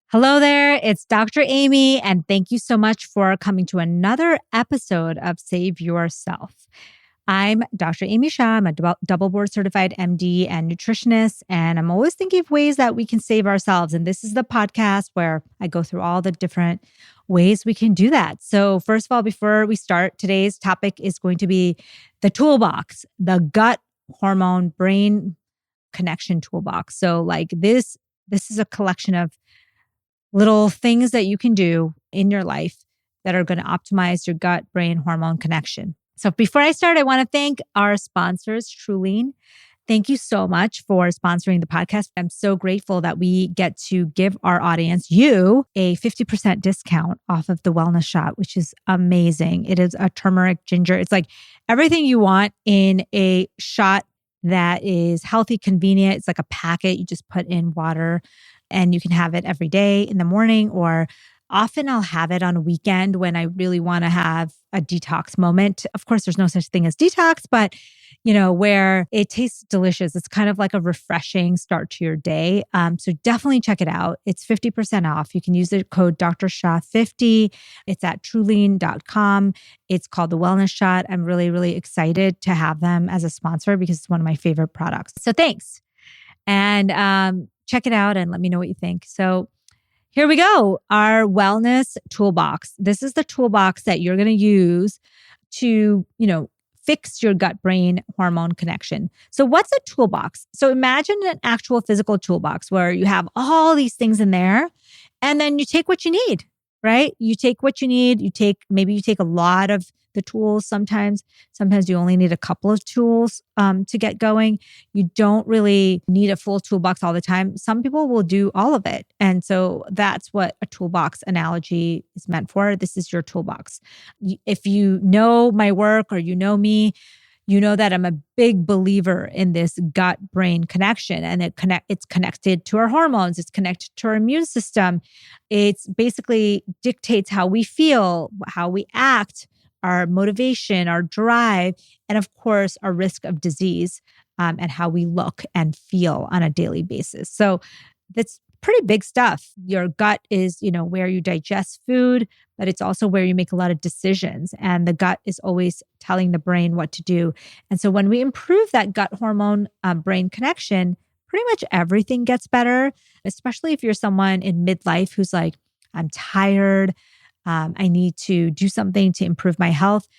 Hello there, it's Dr. Amy, and thank you so much for coming to another episode of Save Yourself. I'm Dr. Amy Shah. I'm a double board certified MD and nutritionist, and I'm always thinking of ways that we can save ourselves. And this is the podcast where I go through all the different ways we can do that. So, first of all, before we start, today's topic is going to be the toolbox, the gut hormone brain connection toolbox. So, this is a collection of little things that you can do in your life that are going to optimize your gut brain hormone connection. So before I start, I want to thank our sponsors, Truline. Thank you so much for sponsoring the podcast. I'm so grateful that we get to give our audience, you, a 50% discount off of the wellness shot, which is amazing. It is a turmeric ginger. It's like everything you want in a shot that is healthy, convenient. It's like a packet you just put in water. And you can have it every day in the morning, or often I'll have it on a weekend when I really want to have a detox moment. Of course, there's no such thing as detox, but where it tastes delicious. It's kind of like a refreshing start to your day. So definitely check it out. It's 50% off. You can use the code Dr. Shah 50. It's at truline.com. It's called the Wellness Shot. I'm really, really excited to have them as a sponsor because it's one of my favorite products. So thanks. And check it out and let me know what you think. So here we go. Our wellness toolbox. This is the toolbox that you're going to use to, fix your gut brain hormone connection. So what's a toolbox? So imagine an actual physical toolbox where you have all these things in there and then you take what you need, right? You take what you need. Maybe you take a lot of the tools sometimes. Sometimes you only need a couple of tools to get going. You don't really need a full toolbox all the time. Some people will do all of it. And so that's what a toolbox analogy is meant for. This is your toolbox. If you know my work or you know me, you know that I'm a big believer in this gut-brain connection, and it's connected to our hormones. It's connected to our immune system. It's basically dictates how we feel, how we act, our motivation, our drive, and of course, our risk of disease and how we look and feel on a daily basis. So that's pretty big stuff. Your gut is, where you digest food, but it's also where you make a lot of decisions. And the gut is always telling the brain what to do. And so when we improve that gut hormone brain connection, pretty much everything gets better, especially if you're someone in midlife who's like, I'm tired. I need to do something to improve my health.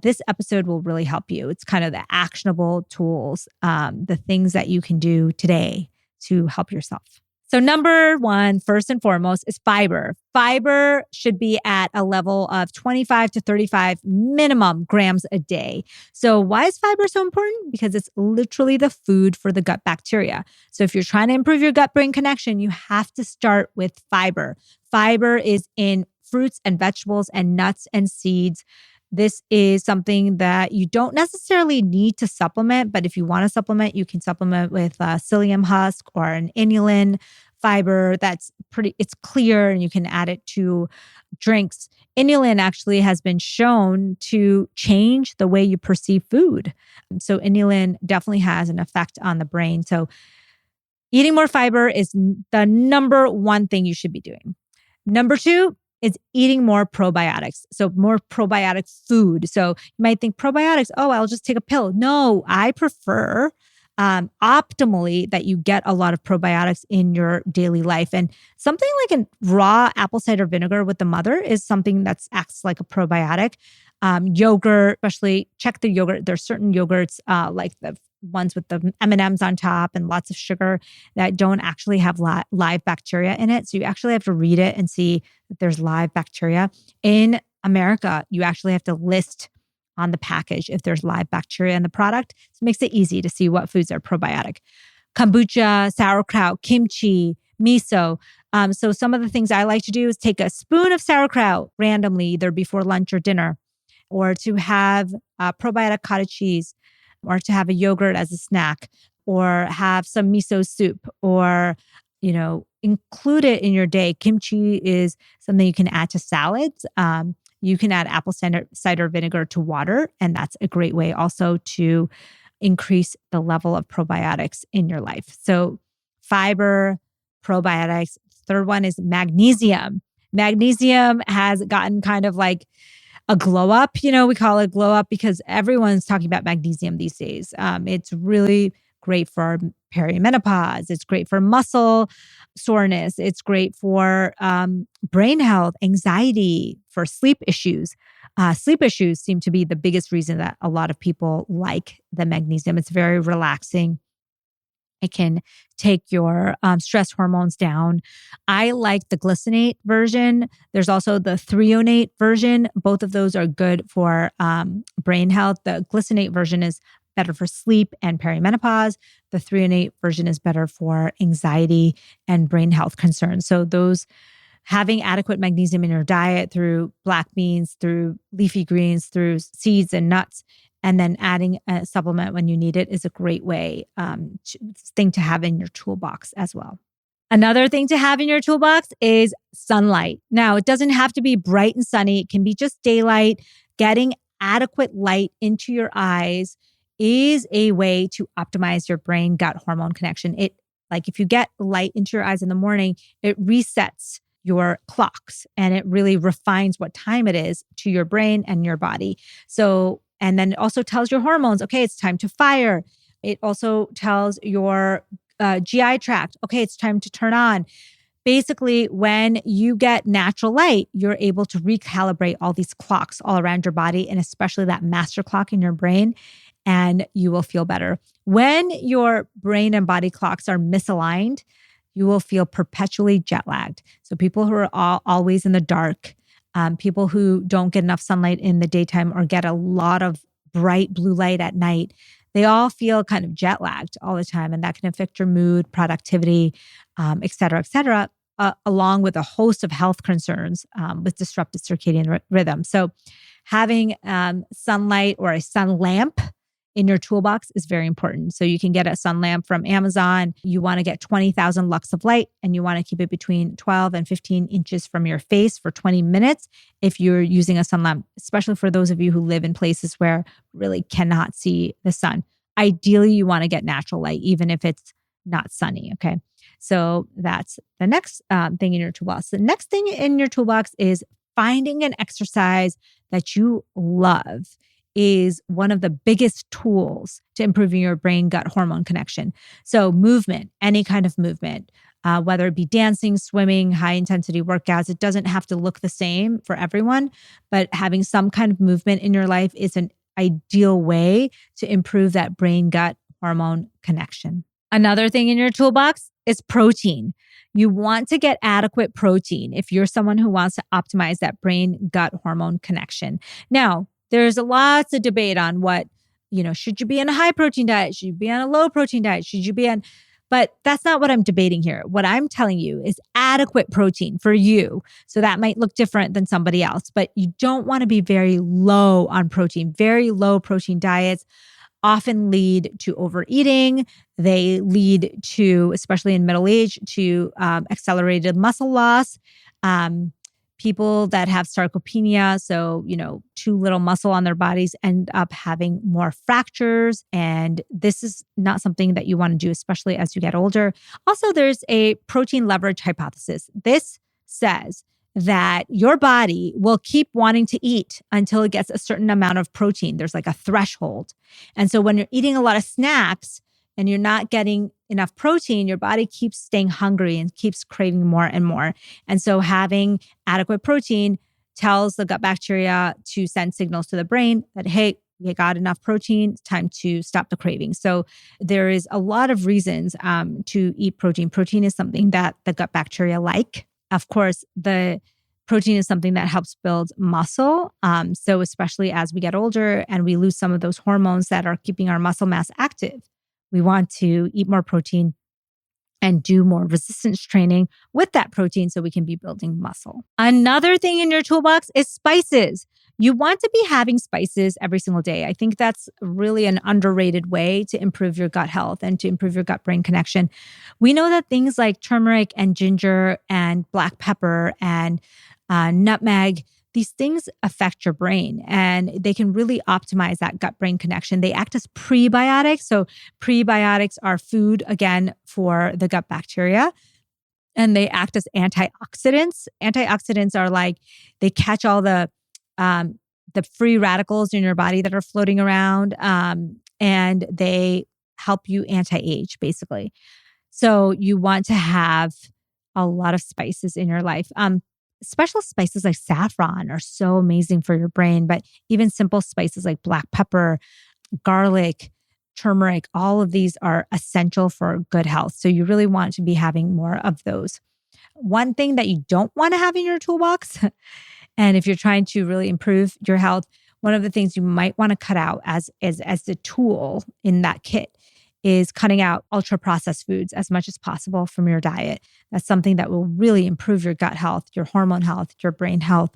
This episode will really help you. It's kind of the actionable tools, the things that you can do today to help yourself. So number one, first and foremost, is fiber. Fiber should be at a level of 25 to 35 minimum grams a day. So why is fiber so important? Because it's literally the food for the gut bacteria. So if you're trying to improve your gut-brain connection, you have to start with fiber. Fiber is in fruits and vegetables and nuts and seeds. This is something that you don't necessarily need to supplement, but if you want to supplement, you can supplement with psyllium husk or an inulin fiber. It's clear and you can add it to drinks. Inulin actually has been shown to change the way you perceive food. So inulin definitely has an effect on the brain. So eating more fiber is the number one thing you should be doing. Number two is eating more probiotics. So more probiotic food. So you might think probiotics, I'll just take a pill. No, I prefer optimally that you get a lot of probiotics in your daily life. And something like a raw apple cider vinegar with the mother is something that acts like a probiotic. Yogurt, especially check the yogurt. There's certain yogurts like the ones with the M&Ms on top and lots of sugar that don't actually have live bacteria in it. So you actually have to read it and see that there's live bacteria. In America, you actually have to list on the package if there's live bacteria in the product. So it makes it easy to see what foods are probiotic. Kombucha, sauerkraut, kimchi, miso. So some of the things I like to do is take a spoon of sauerkraut randomly, either before lunch or dinner, or to have probiotic cottage cheese, or to have a yogurt as a snack, or have some miso soup, or, include it in your day. Kimchi is something you can add to salads. You can add apple cider vinegar to water, and that's a great way also to increase the level of probiotics in your life. So fiber, probiotics, Third one is magnesium. Magnesium has gotten kind of like a glow up. We call it glow up because everyone's talking about magnesium these days. It's really great for perimenopause. It's great for muscle soreness. It's great for brain health, anxiety, for sleep issues. Sleep issues seem to be the biggest reason that a lot of people like the magnesium. It's very relaxing. It can take your stress hormones down. I like the glycinate version. There's also the threonate version. Both of those are good for brain health. The glycinate version is better for sleep and perimenopause. The threonate version is better for anxiety and brain health concerns. So those having adequate magnesium in your diet through black beans, through leafy greens, through seeds and nuts, and then adding a supplement when you need it is a great thing to have in your toolbox as well. Another thing to have in your toolbox is sunlight. Now, it doesn't have to be bright and sunny. It can be just daylight. Getting adequate light into your eyes is a way to optimize your brain-gut hormone connection. If you get light into your eyes in the morning, it resets your clocks and it really refines what time it is to your brain and your body. And then it also tells your hormones, okay, it's time to fire. It also tells your GI tract, okay, it's time to turn on. Basically, when you get natural light, you're able to recalibrate all these clocks all around your body, and especially that master clock in your brain, and you will feel better. When your brain and body clocks are misaligned, you will feel perpetually jet lagged. So people who are always in the dark, people who don't get enough sunlight in the daytime or get a lot of bright blue light at night, they all feel kind of jet lagged all the time. And that can affect your mood, productivity, et cetera, along with a host of health concerns with disrupted circadian rhythm. So having sunlight or a sun lamp in your toolbox is very important. So you can get a sun lamp from Amazon. You want to get 20,000 lux of light, and you want to keep it between 12 and 15 inches from your face for 20 minutes if you're using a sun lamp, especially for those of you who live in places where really cannot see the sun. Ideally, you want to get natural light, even if it's not sunny, okay? So that's the next thing in your toolbox. The next thing in your toolbox is finding an exercise that you love is one of the biggest tools to improving your brain-gut hormone connection. So movement, any kind of movement, whether it be dancing, swimming, high-intensity workouts, it doesn't have to look the same for everyone, but having some kind of movement in your life is an ideal way to improve that brain-gut hormone connection. Another thing in your toolbox is protein. You want to get adequate protein if you're someone who wants to optimize that brain-gut hormone connection. Now, there's lots of debate on should you be on a high protein diet? Should you be on a low protein diet? But that's not what I'm debating here. What I'm telling you is adequate protein for you. So that might look different than somebody else, but you don't want to be very low on protein. Very low protein diets often lead to overeating. They lead to, especially in middle age, to accelerated muscle loss. People that have sarcopenia, so, too little muscle on their bodies, end up having more fractures. And this is not something that you want to do, especially as you get older. Also, there's a protein leverage hypothesis. This says that your body will keep wanting to eat until it gets a certain amount of protein. There's like a threshold. And so when you're eating a lot of snacks and you're not getting enough protein, your body keeps staying hungry and keeps craving more and more. And so having adequate protein tells the gut bacteria to send signals to the brain that, hey, you got enough protein, it's time to stop the craving. So there is a lot of reasons to eat protein. Protein is something that the gut bacteria like. Of course, the protein is something that helps build muscle. So especially as we get older and we lose some of those hormones that are keeping our muscle mass active, we want to eat more protein and do more resistance training with that protein so we can be building muscle. Another thing in your toolbox is spices. You want to be having spices every single day. I think that's really an underrated way to improve your gut health and to improve your gut-brain connection. We know that things like turmeric and ginger and black pepper and nutmeg, these things affect your brain and they can really optimize that gut-brain connection. They act as prebiotics. So prebiotics are food, again, for the gut bacteria. and they act as antioxidants. Antioxidants are like, they catch all the free radicals in your body that are floating around, and they help you anti-age, basically. So you want to have a lot of spices in your life. Special spices like saffron are so amazing for your brain, but even simple spices like black pepper, garlic, turmeric, all of these are essential for good health. So you really want to be having more of those. One thing that you don't want to have in your toolbox, and if you're trying to really improve your health, one of the things you might want to cut out as the tool in that kit is cutting out ultra processed foods as much as possible from your diet. That's something that will really improve your gut health, your hormone health, your brain health.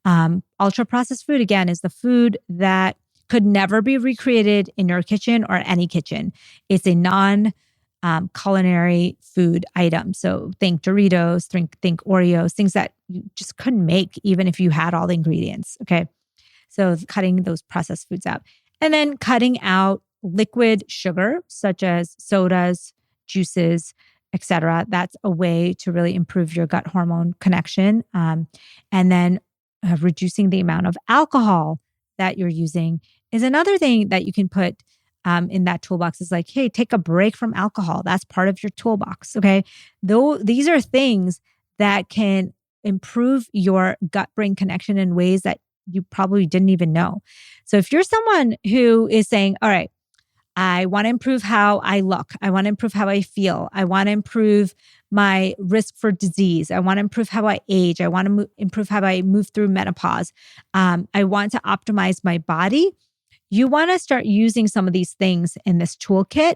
Ultra processed food, again, is the food that could never be recreated in your kitchen or any kitchen. It's a non culinary food item. So think Doritos, think Oreos, things that you just couldn't make even if you had all the ingredients. Okay. So cutting those processed foods out. And then cutting out liquid sugar, such as sodas, juices, etc. That's a way to really improve your gut hormone connection. And then reducing the amount of alcohol that you're using is another thing that you can put in that toolbox. Is like, hey, take a break from alcohol. That's part of your toolbox. Okay. Though these are things that can improve your gut brain connection in ways that you probably didn't even know. So if you're someone who is saying, all right, I want to improve how I look. I want to improve how I feel. I want to improve my risk for disease. I want to improve how I age. I want to improve how I move through menopause. I want to optimize my body. You want to start using some of these things in this toolkit,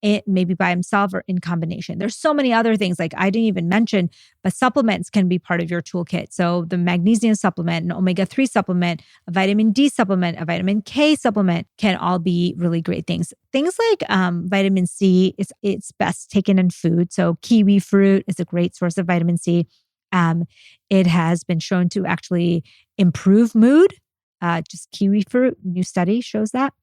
it maybe by himself or in combination. There's so many other things like I didn't even mention, but supplements can be part of your toolkit. So the magnesium supplement, an omega-3 supplement, a vitamin D supplement, a vitamin K supplement can all be really great things. Things like vitamin C, it's best taken in food. So kiwi fruit is a great source of vitamin C. It has been shown to actually improve mood. Just kiwi fruit, new study shows that.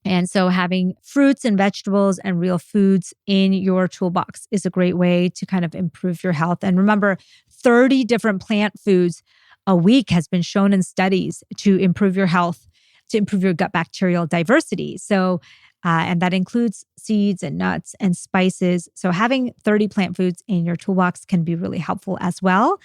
And so having fruits and vegetables and real foods in your toolbox is a great way to kind of improve your health. And remember, 30 different plant foods a week has been shown in studies to improve your health, to improve your gut bacterial diversity. So, and that includes seeds and nuts and spices. So having 30 plant foods in your toolbox can be really helpful as well.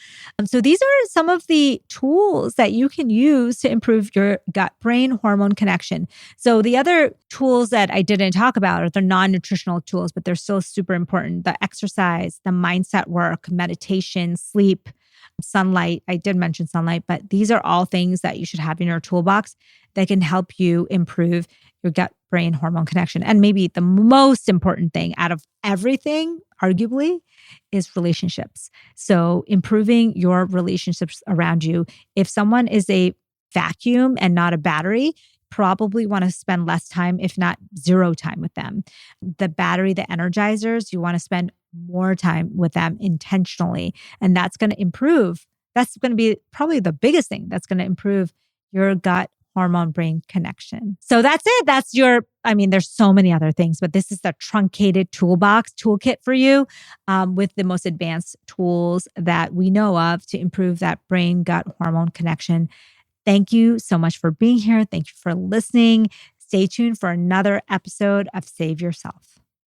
So these are some of the tools that you can use to improve your gut-brain hormone connection. So the other tools that I didn't talk about are the non-nutritional tools, but they're still super important. The exercise, the mindset work, meditation, sleep, sunlight. I did mention sunlight, but these are all things that you should have in your toolbox that can help you improve your gut brain hormone connection. And maybe the most important thing out of everything, arguably, is relationships. So improving your relationships around you. If someone is a vacuum and not a battery, probably want to spend less time, if not zero time with them. The battery, the energizers, you want to spend more time with them intentionally. And that's going to improve. That's going to be probably the biggest thing that's going to improve your gut hormone brain connection. So that's it. That's your, there's so many other things, but this is the truncated toolkit for you with the most advanced tools that we know of to improve that brain gut hormone connection. Thank you so much for being here. Thank you for listening. Stay tuned for another episode of Save Yourself.